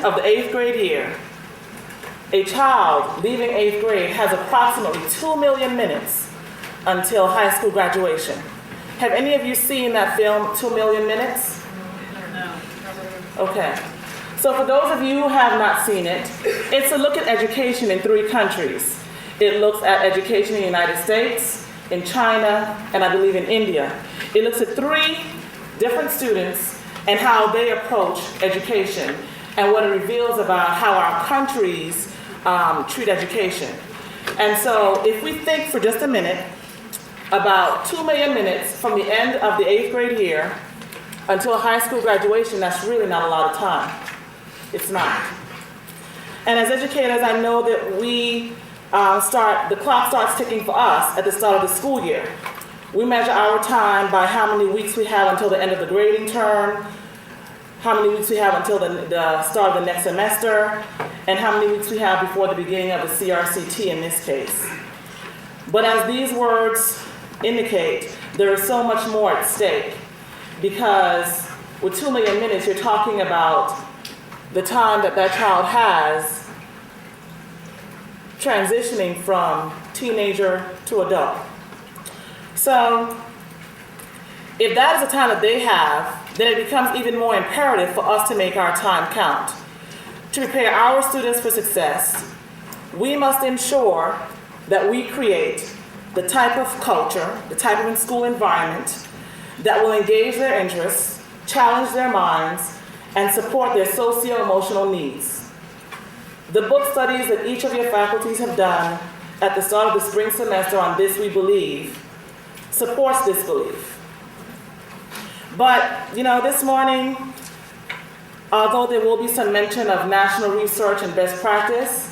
of the 8th grade year, a child leaving 8th grade has approximately 2 million minutes until high school graduation. Have any of you seen that film, 2 Million Minutes? No. Okay. So for those of you who have not seen it, it's a look at education in 3 countries. It looks at education in the United States, in China, and I believe in India. It looks at 3 different students and how they approach education and what it reveals about how our countries treat education. And so if we think for just a minute about 2 million minutes from the end of the 8th grade year until high school graduation, that's really not a lot of time. It's not. And as educators, I know that the clock starts ticking for us at the start of the school year. We measure our time by how many weeks we have until the end of the grading term, how many weeks we have until the start of the next semester, and how many weeks we have before the beginning of the CRCT in this case. But as these words indicate, there is so much more at stake, because with 2 million minutes, you're talking about the time that that child has transitioning from teenager to adult. So if that is the time that they have, then it becomes even more imperative for us to make our time count. To prepare our students for success, we must ensure that we create the type of culture, the type of in-school environment that will engage their interests, challenge their minds, and support their socio-emotional needs. The book studies that each of your faculties have done at the start of the spring semester on This We Believe supports this belief. But, this morning, although there will be some mention of national research and best practice,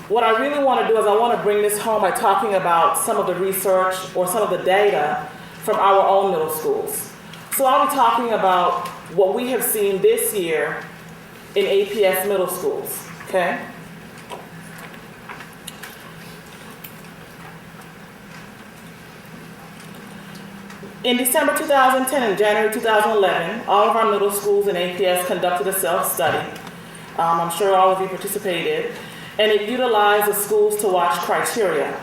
what I really want to do is I want to bring this home by talking about some of the research or some of the data from our own middle schools. So I'll be talking about what we have seen this year in APS middle schools, okay? In December 2010 and January 2011, all of our middle schools in APS conducted a self-study. I'm sure all of you participated, and it utilized the schools to watch criteria.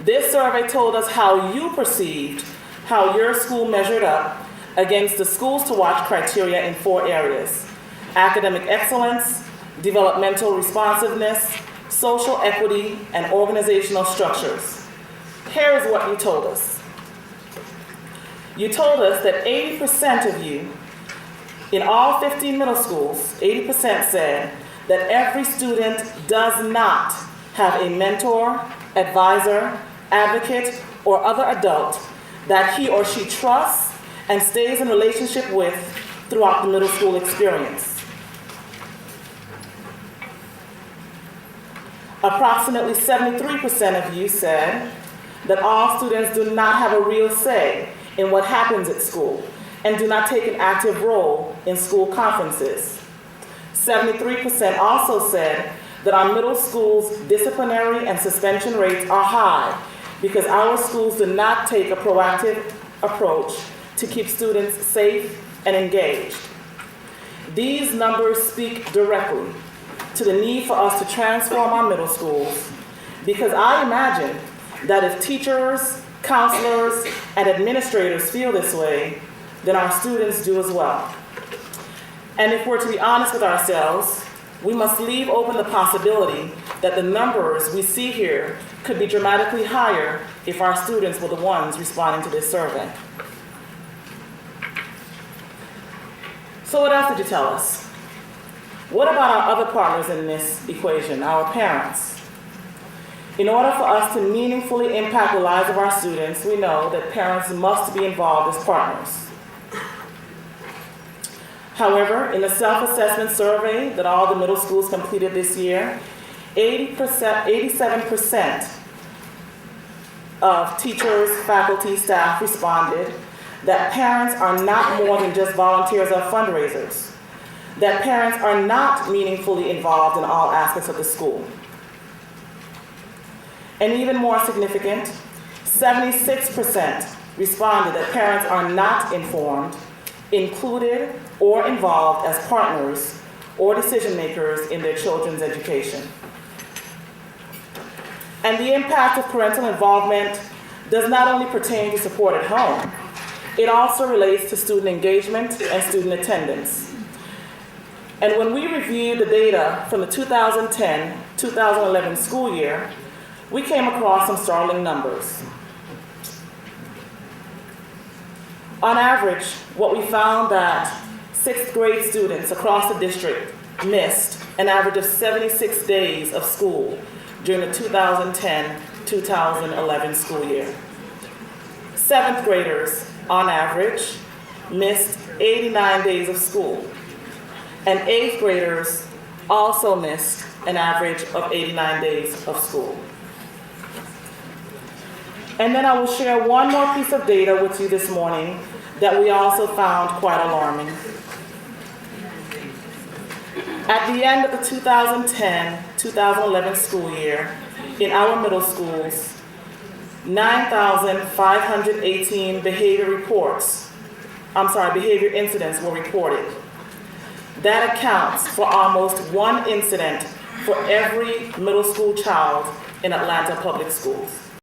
This survey told us how you perceived how your school measured up against the schools to watch criteria in 4 areas: academic excellence, developmental responsiveness, social equity, and organizational structures. Here is what you told us. You told us that 80% of you in all 15 middle schools, 80% said that every student does not have a mentor, advisor, advocate, or other adult that he or she trusts and stays in relationship with throughout the middle school experience. Approximately 73% of you said that all students do not have a real say in what happens at school and do not take an active role in school conferences. 73% also said that our middle schools' disciplinary and suspension rates are high because our schools do not take a proactive approach to keep students safe and engaged. These numbers speak directly to the need for us to transform our middle schools, because I imagine that if teachers, counselors, and administrators feel this way, then our students do as well. And if we're to be honest with ourselves, we must leave open the possibility that the numbers we see here could be dramatically higher if our students were the ones responding to this survey. So what else did you tell us? What about our other partners in this equation, our parents? In order for us to meaningfully impact the lives of our students, we know that parents must be involved as partners. However, in a self-assessment survey that all the middle schools completed this year, 87% of teachers, faculty, staff responded that parents are not more than just volunteers or fundraisers, that parents are not meaningfully involved in all aspects of the school. And even more significant, 76% responded that parents are not informed, included, or involved as partners or decision makers in their children's education. And the impact of parental involvement does not only pertain to support at home, it also relates to student engagement and student attendance. And when we reviewed the data from the 2010-2011 school year, we came across some startling numbers. On average, what we found that 6th grade students across the district missed an average of 76 days of school during the 2010-2011 school year. 7th graders, on average, missed 89 days of school. And 8th graders also missed an average of 89 days of school. And then I will share one more piece of data with you this morning that we also found quite alarming. At the end of the 2010-2011 school year, in our middle schools, 9,518 behavior incidents were reported. That accounts for almost one incident for every middle school child in Atlanta public schools.